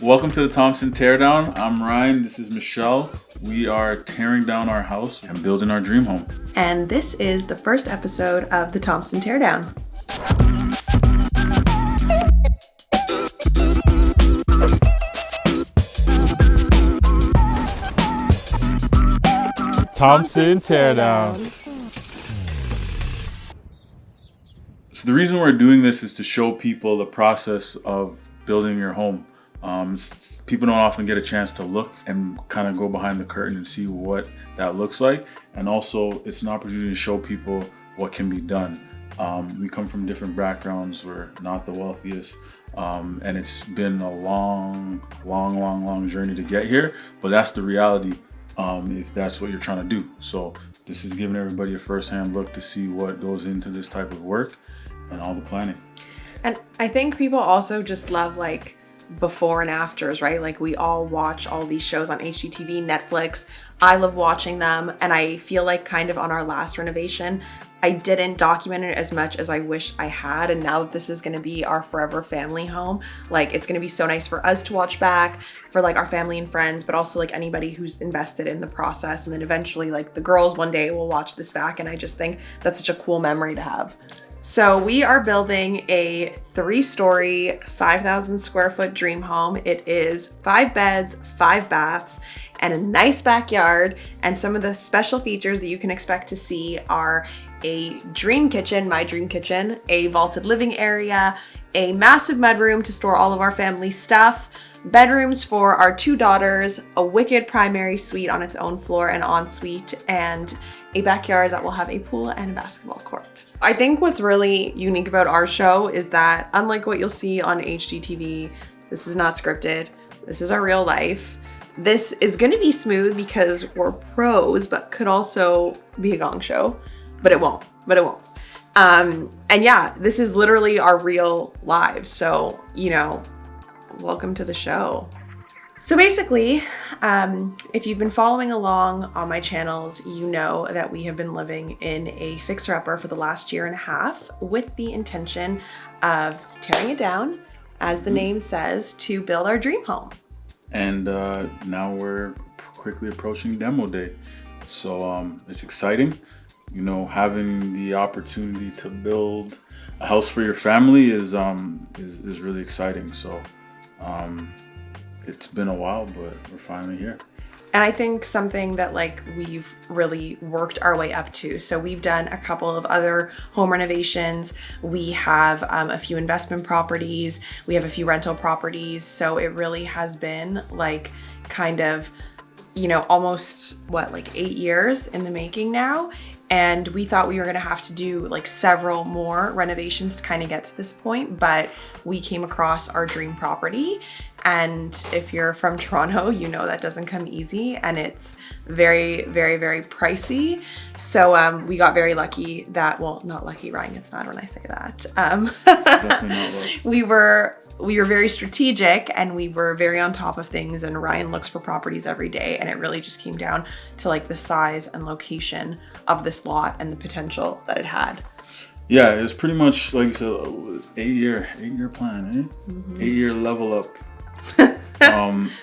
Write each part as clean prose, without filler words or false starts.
Welcome to the Thompson Teardown. I'm Ryan. This is Michelle. We are tearing down our house and building our dream home. And this is the first episode of the Thompson Teardown. Thompson Teardown. So the reason we're doing this is to show people the process of building your home. People don't often get a chance to look and kind of go behind the curtain and see what that looks like. And also it's an opportunity to show people what can be done. We come from different backgrounds. We're not the wealthiest. And it's been a long journey to get here. But that's the reality if that's what you're trying to do. So this is giving everybody a first-hand look to see what goes into this type of work and all the planning. And I think people also just love like before and afters, right? Like we all watch all these shows on HGTV, Netflix. I love watching them. And I feel like kind of on our last renovation, I didn't document it as much as I wish I had. And now that this is going to be our forever family home, like it's going to be so nice for us to watch back, for like our family and friends, but also like anybody who's invested in the process. And then eventually like the girls one day will watch this back. And I just think that's such a cool memory to have. So we are building a 3-story, 5,000 square foot dream home. It is 5 beds, 5 baths, and a nice backyard. And some of the special features that you can expect to see are a dream kitchen, my dream kitchen, a vaulted living area, a massive mudroom to store all of our family stuff, bedrooms for our 2 daughters, a wicked primary suite on its own floor and ensuite, and a backyard that will have a pool and a basketball court. I think what's really unique about our show is that unlike what you'll see on HGTV, this is not scripted. This is our real life. This is going to be smooth because we're pros, but could also be a gong show, but it won't. And yeah, this is literally our real lives. So, welcome to the show. So basically, if you've been following along on my channels, you know that we have been living in a fixer-upper for the last 1.5 years with the intention of tearing it down, as the name says, to build our dream home. And now we're quickly approaching demo day. So it's exciting. Having the opportunity to build a house for your family is really exciting. So it's been a while, but we're finally here. And I think something that we've really worked our way up to. So we've done a couple of other home renovations. We have a few investment properties. We have a few rental properties. So it really has been almost 8 years in the making now. And we thought we were gonna have to do several more renovations to kind of get to this point, but we came across our dream property. And if you're from Toronto, you know that doesn't come easy and it's very, very, very pricey. So we got very lucky that, not lucky, Ryan gets mad when I say that. Definitely not lucky. We were very strategic and we were very on top of things, and Ryan looks for properties every day, and it really just came down to the size and location of this lot and the potential that it had. Yeah, it was pretty much like you said, 8 year plan, eh? Mm-hmm. 8-year level up.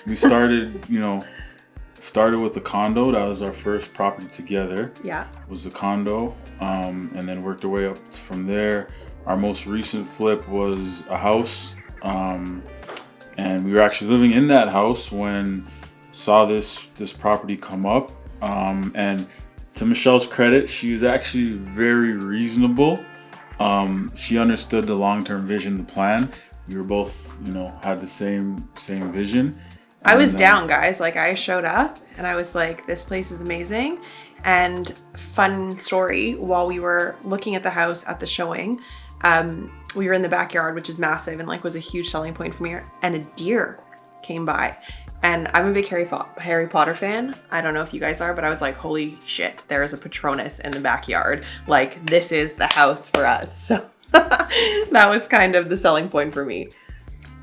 We started with the condo. That was our first property together. Yeah. Was the condo, and then worked our way up from there. Our most recent flip was a house. And we were actually living in that house when saw this property come up. And to Michelle's credit, she was actually very reasonable. She understood the long-term vision, the plan. We were both, had the same vision. I was down, guys. I showed up and I was like, this place is amazing. And fun story, while we were looking at the house at the showing, we were in the backyard, which is massive and was a huge selling point for me, and a deer came by. And I'm a big Harry Potter fan. I don't know if you guys are, but I was like, holy shit, there is a Patronus in the backyard. This is the house for us. So that was kind of the selling point for me.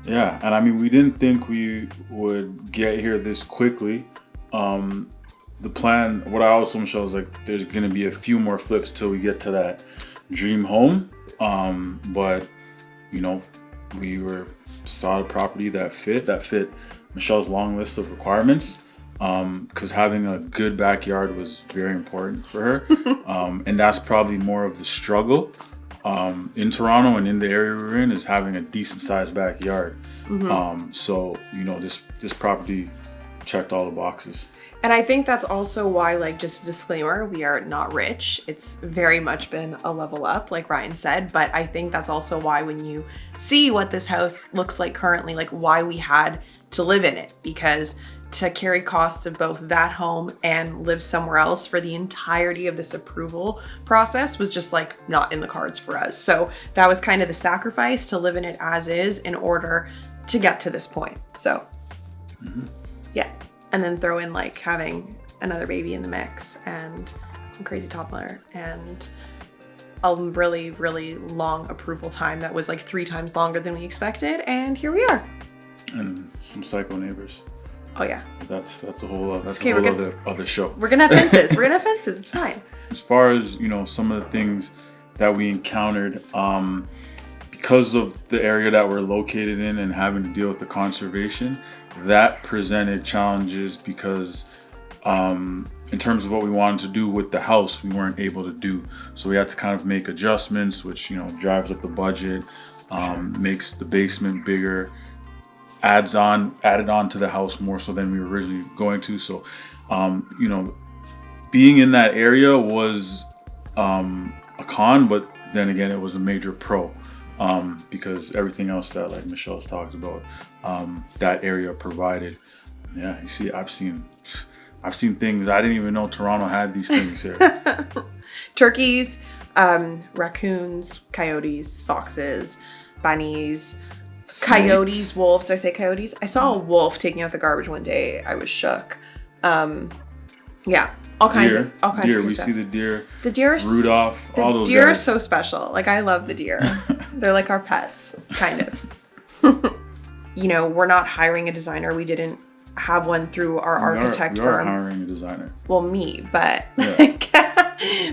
Yeah, and we didn't think we would get here this quickly. The plan, what I also Michelle was there's gonna be a few more flips till we get to that dream home. But we were saw a property that fit Michelle's long list of requirements. Because having a good backyard was very important for her. And that's probably more of the struggle in Toronto and in the area we're in, is having a decent sized backyard. So, you know, this property checked all the boxes. And I think that's also why, like, just a disclaimer, we are not rich. It's very much been a level up, like Ryan said. But I think that's also why when you see what this house looks like currently, like why we had to live in it, because to carry costs of both that home and live somewhere else for the entirety of this approval process was just like not in the cards for us. So that was kind of the sacrifice, to live in it as is in order to get to this point. So yeah. And then throw in like having another baby in the mix and a crazy toddler and a really, really long approval time that was like 3 times longer than we expected. And here we are. And some psycho neighbors. Oh yeah. That's a whole Okay, other show. We're gonna have fences. We're gonna have fences. It's fine. As far as, you know, some of the things that we encountered, because of the area that we're located in and having to deal with the conservation, that presented challenges because in terms of what we wanted to do with the house, we weren't able to do. So we had to kind of make adjustments, which, you know, drives up the budget, makes the basement bigger, added on to the house more so than we were originally going to. So, you know, being in that area was a con, but then again, it was a major pro, because everything else that, like Michelle's talked about, that area provided. Yeah, you see, I've seen things I didn't even know Toronto had these things here. Turkeys, raccoons, coyotes, foxes, bunnies, Snakes. coyotes, wolves. Did I say coyotes? I saw a wolf taking out the garbage one day. I was shook. Yeah, all kinds Deer. of We cool stuff. see the deer. The deer, Rudolph, all those deer are guys. so special. Like, I love the deer. They're like our pets, kind of. You know, we're not hiring a designer. We didn't have one through our architect we firm. are hiring a designer. Well, me, but Yeah. like,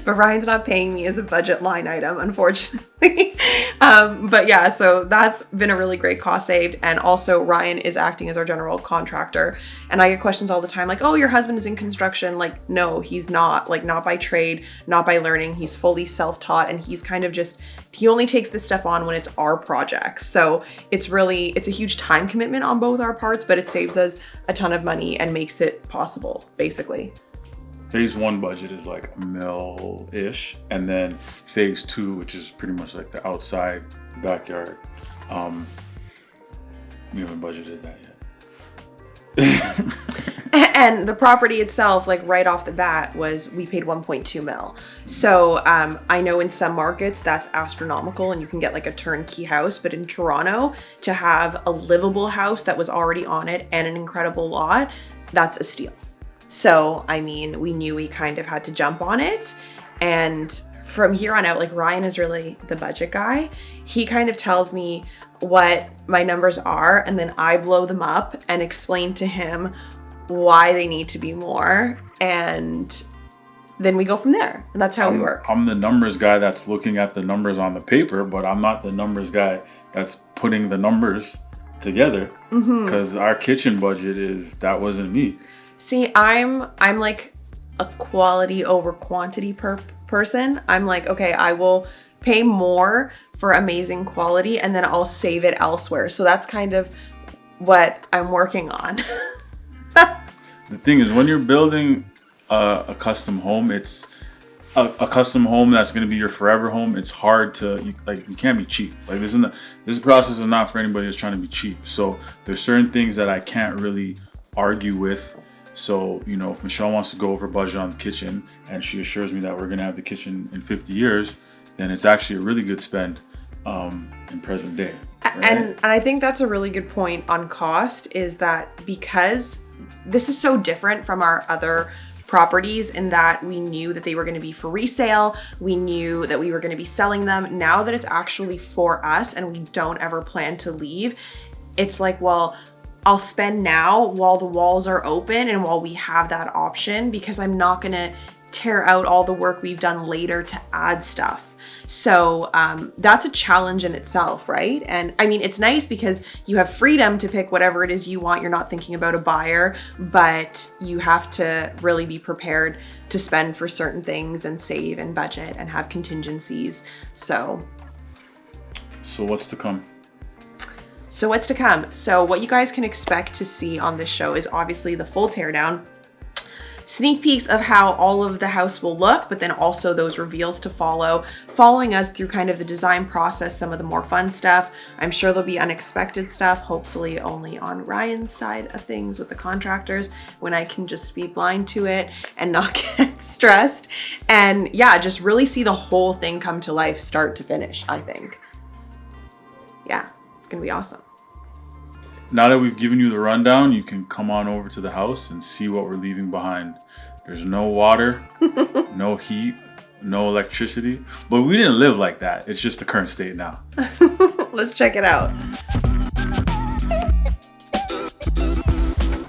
but Ryan's not paying me as a budget line item, unfortunately. But yeah, so that's been a really great cost saved. And also Ryan is acting as our general contractor. And I get questions all the time like, oh, your husband is in construction. Like, no, he's not. Like, not by trade, not by learning. He's fully self-taught, and he's kind of just, he only takes this stuff on when it's our projects. So it's a huge time commitment on both our parts, but it saves us a ton of money and makes it possible, basically. Phase 1 budget is like $1 million-ish, and then phase 2, which is pretty much like the outside, the backyard. We haven't budgeted that yet. And the property itself, like right off the bat, we paid 1.2 mil. So I know in some markets that's astronomical and you can get like a turnkey house, but in Toronto, to have a livable house that was already on it and an incredible lot, that's a steal. So, I mean, we knew we kind of had to jump on it. And from here on out, like, Ryan is really the budget guy. He kind of tells me what my numbers are, and then I blow them up and explain to him why they need to be more. And then we go from there. And that's how we work. I'm the numbers guy that's looking at the numbers on the paper, but I'm not the numbers guy that's putting the numbers together, because our kitchen budget that wasn't me. See, I'm like a quality over quantity person. I'm like, okay, I will pay more for amazing quality and then I'll save it elsewhere. So that's kind of what I'm working on. The thing is, when you're building a custom home, it's a custom home that's going to be your forever home. It's hard to, you can't be cheap. Like, this process is not for anybody that's trying to be cheap. So there's certain things that I can't really argue with. So, you know, if Michelle wants to go over budget on the kitchen and she assures me that we're going to have the kitchen in 50 years, then it's actually a really good spend in present day. Right? And I think that's a really good point on cost, is that because this is so different from our other properties in that we knew that they were going to be for resale. We knew that we were going to be selling them. Now that it's actually for us and we don't ever plan to leave, it's like, well, I'll spend now while the walls are open and while we have that option, because I'm not going to tear out all the work we've done later to add stuff. So that's a challenge in itself, right? And I mean, it's nice because you have freedom to pick whatever it is you want. You're not thinking about a buyer, but you have to really be prepared to spend for certain things and save and budget and have contingencies. So what's to come? So what's to come? So what you guys can expect to see on this show is obviously the full teardown, sneak peeks of how all of the house will look, but then also those reveals to follow, following us through kind of the design process, some of the more fun stuff. I'm sure there'll be unexpected stuff, hopefully only on Ryan's side of things with the contractors, when I can just be blind to it and not get stressed. And yeah, just really see the whole thing come to life, start to finish, I think. Yeah, it's gonna be awesome. Now that we've given you the rundown, you can come on over to the house and see what we're leaving behind. There's no water, no heat, no electricity, but we didn't live like that. It's just the current state now. Let's check it out.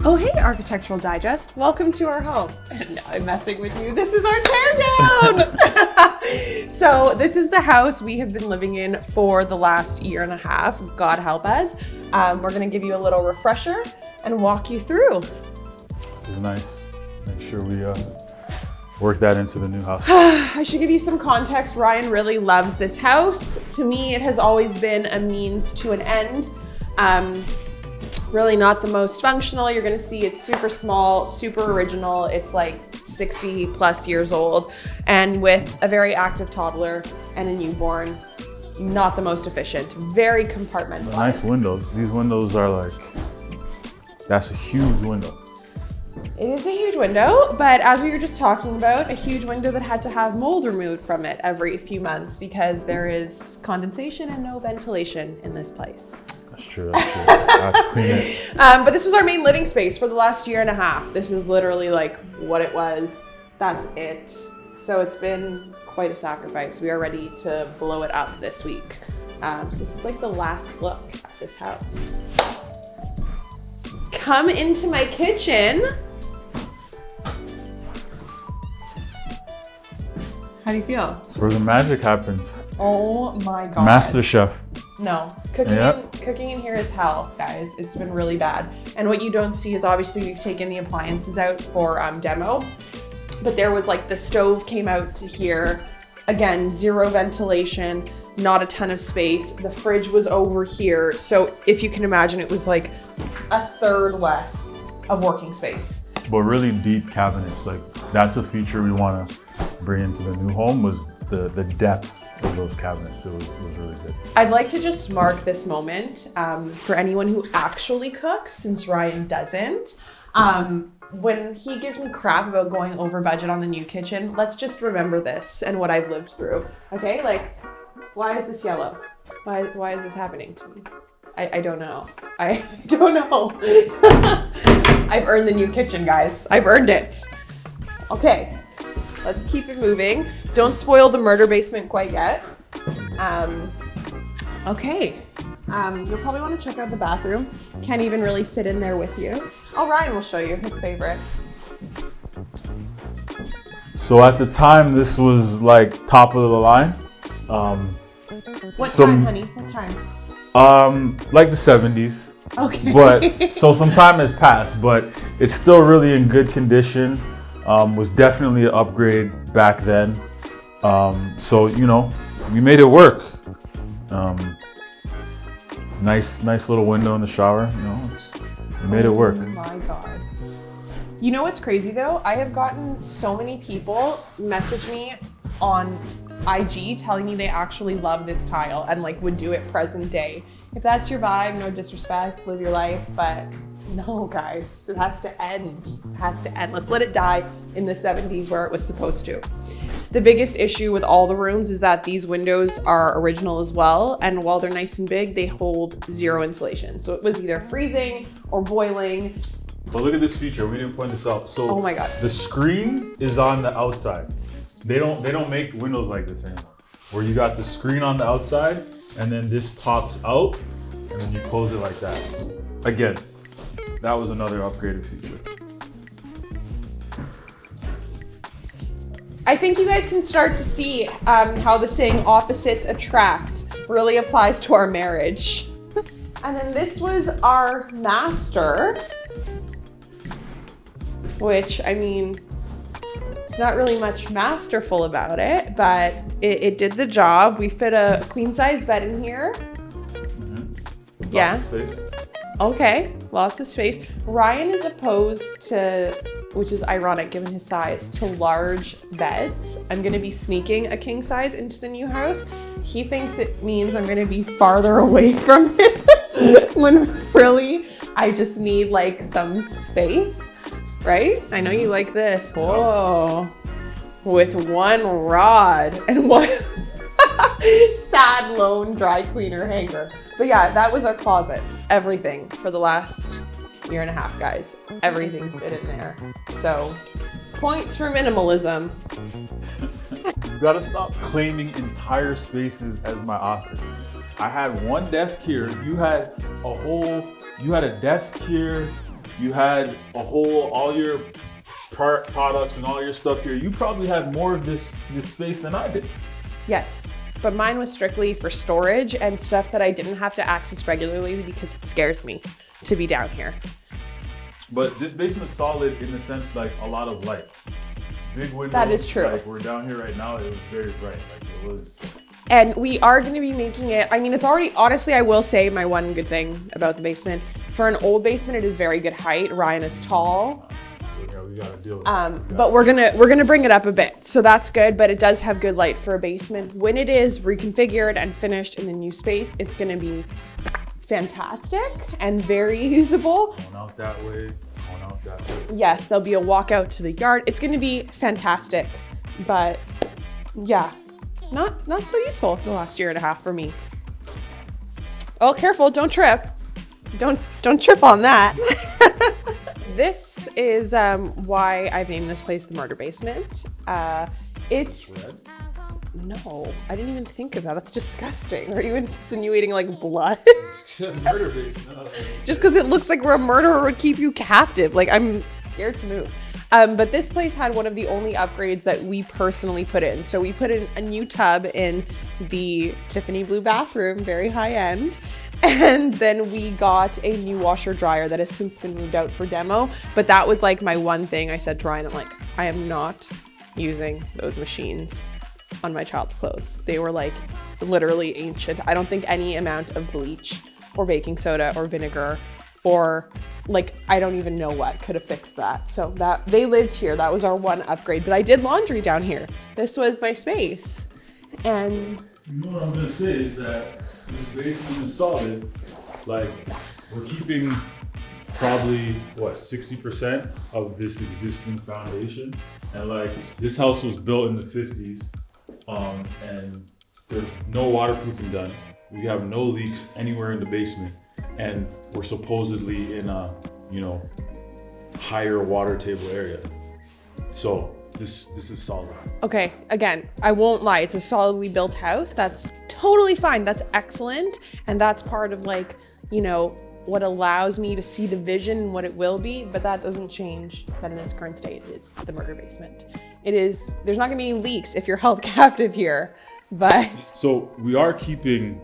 Oh, hey, Architectural Digest. Welcome to our home. No, I'm messing with you. This is our teardown. So this is the house we have been living in for the last year and a half. God help us. We're going to give you a little refresher and walk you through. This is nice. Make sure we work that into the new house. I should give you some context. Ryan really loves this house. To me, it has always been a means to an end. Really not the most functional. You're gonna see it's super small, super original. It's like 60 plus years old, and with a very active toddler and a newborn, not the most efficient. Very compartmentalized. Nice windows. These windows are like, that's a huge window. It is a huge window, but as we were just talking about, a huge window that had to have mold removed from it every few months because there is condensation and no ventilation in this place. That's true, that's true. I have to clean it. But this was our main living space for the last year and a half. This is literally like what it was. That's it. So it's been quite a sacrifice. We are ready to blow it up this week. So this is like the last look at this house. Come into my kitchen. How do you feel? It's where the magic happens. Oh my God. Master Chef. No, cooking in here is hell, guys. It's been really bad. And what you don't see is obviously we've taken the appliances out for demo, but there was like the stove came out to here. Again, zero ventilation, not a ton of space. The fridge was over here. So if you can imagine, it was like a third less of working space. But really deep cabinets, like that's a feature we want to bring into the new home, was the depth of those cabinets. It was really good. I'd like to just mark this moment for anyone who actually cooks, since Ryan doesn't. When he gives me crap about going over budget on the new kitchen, let's just remember this and what I've lived through. Okay, like, why is this yellow? Why is this happening to me? I don't know. I don't know. I've earned the new kitchen, guys. I've earned it. Okay. Let's keep it moving. Don't spoil the murder basement quite yet. Okay. You'll probably want to check out the bathroom. Can't even really fit in there with you. Oh, Ryan will show you his favorite. So at the time, this was like top of the line. What time, honey? What time? Like the 70s. Okay. But so some time has passed, but it's still really in good condition. Was definitely an upgrade back then. So, you know, we made it work. Nice little window in the shower. You know, we made it work. Oh my God. You know what's crazy though? I have gotten so many people message me on IG telling me they actually love this tile and like would do it present day. If that's your vibe, no disrespect, live your life, but no, guys, it has to end. It has to end. Let's let it die in the 70s where it was supposed to. The biggest issue with all the rooms is that these windows are original as well. And while they're nice and big, they hold zero insulation. So it was either freezing or boiling. But look at this feature. We didn't point this out. So oh my God. The screen is on the outside. They don't make windows like this anymore. Where you got the screen on the outside and then this pops out and then you close it like that. Again, that was another upgraded feature. I think you guys can start to see how the saying opposites attract really applies to our marriage. And then this was our master, which, I mean, it's not really much masterful about it, but it did the job. We fit a queen size bed in here. Mm-hmm. Yeah. Lots of space. Okay, lots of space. Ryan is opposed to, which is ironic given his size, to large beds. I'm gonna be sneaking a king size into the new house. He thinks it means I'm gonna be farther away from him when really I just need like some space, right? I know you like this. Whoa, with one rod and one sad lone dry cleaner hanger. But yeah, that was our closet. Everything for the last year and a half, guys. Everything fit in there. So, points for minimalism. You gotta stop claiming entire spaces as my office. I had one desk here. You had a desk here. You had all your products and all your stuff here. You probably had more of this space than I did. Yes, but mine was strictly for storage and stuff that I didn't have to access regularly because it scares me to be down here. But this basement's solid in the sense like a lot of light. Big windows. That is true. Like we're down here right now, it was very bright. Like it was. And we are going to be making it, I mean, it's already, honestly, I will say my one good thing about the basement. For an old basement, it is very good height. Ryan is tall. Yeah, we gotta deal with that. But we're gonna bring it up a bit. So that's good, but it does have good light for a basement. When it is reconfigured and finished in the new space, it's gonna be fantastic and very usable. Going out that way, going out that way. Yes, there'll be a walk out to the yard. It's gonna be fantastic, but yeah, not so useful the last year and a half for me. Oh, careful, don't trip. Don't trip on that. This is why I've named this place the murder basement. It's Red? no, I didn't even think of that. That's disgusting. Are you insinuating like blood? Murder basement. Just because it looks like where a murderer would keep you captive. Like I'm scared to move. But this place had one of the only upgrades that we personally put in. So we put in a new tub in the Tiffany blue bathroom, very high end. And then we got a new washer dryer that has since been moved out for demo. But that was like my one thing I said to Ryan, I'm like, I am not using those machines on my child's clothes. They were like literally ancient. I don't think any amount of bleach or baking soda or vinegar or like, I don't even know what could have fixed that. So that they lived here. That was our one upgrade. But I did laundry down here. This was my space. And You know what I'm gonna say is that this basement is solid. Like we're keeping probably 60% of this existing foundation, and like this house was built in the 50s, and there's no waterproofing done. We have no leaks anywhere in the basement, and we're supposedly in a higher water table area. So this is solid. okay, again, I won't lie. It's a solidly built house. That's totally fine. That's excellent. And that's part of like, what allows me to see the vision and what it will be, but that doesn't change that in its current state, it's the murder basement. There's not gonna be any leaks if you're held captive here, but. So we are keeping,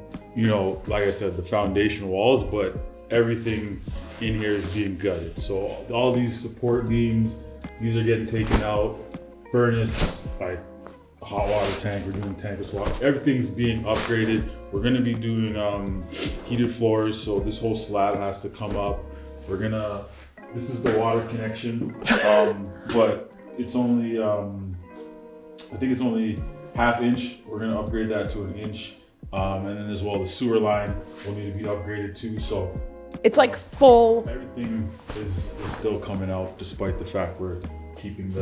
like I said, the foundation walls, but everything in here is being gutted. So all these support beams, these are getting taken out. Furnace, like a hot water tank, we're doing tankless water. Everything's being upgraded. We're gonna be doing heated floors, so this whole slab has to come up. This is the water connection, but it's only, I think it's only ½ inch. We're gonna upgrade that to 1 inch. And then as well, the sewer line will need to be upgraded too. So It's like full. everything is still coming out despite the fact we're keeping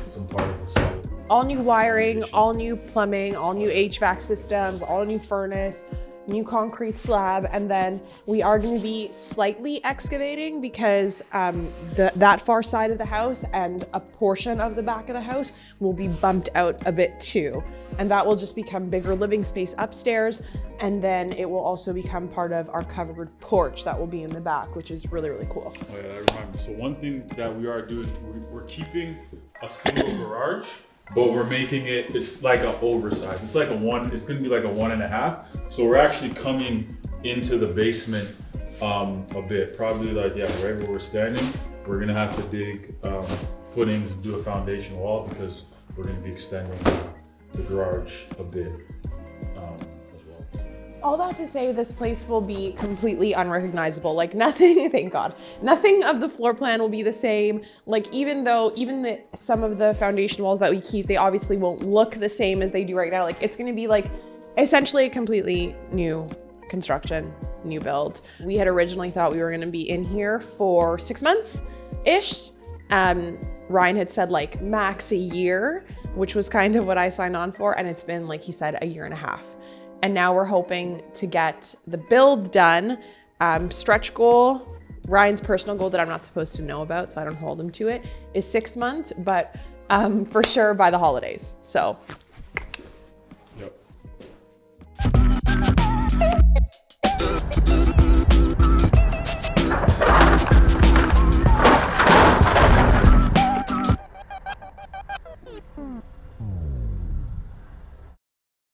some part of the solid. All new wiring, all new plumbing, all new HVAC systems, all new furnace, new concrete slab, and then we are going to be slightly excavating because that far side of the house and a portion of the back of the house will be bumped out a bit too. And that will just become bigger living space upstairs. And then it will also become part of our covered porch that will be in the back, which is really, really cool. Oh yeah, that reminds me. So one thing that we are doing, we're keeping a single garage but we're making it's like an oversized. It's like it's gonna be like a 1.5. So we're actually coming into the basement a bit, probably like, yeah, right where we're standing. We're gonna have to dig footings and do a foundation wall because we're gonna be extending the garage a bit as well. All that to say, this place will be completely unrecognizable. Like nothing, thank God, nothing of the floor plan will be the same. Like even some of the foundation walls that we keep, they obviously won't look the same as they do right now. Like it's gonna be like essentially a completely new construction, new build. We had originally thought we were gonna be in here for 6 months-ish. Ryan had said like max a year, which was kind of what I signed on for. And it's been, like he said, a 1.5 years. And now we're hoping to get the build done. Stretch goal, Ryan's personal goal that I'm not supposed to know about, so I don't hold him to it, is 6 months, but for sure by the holidays. So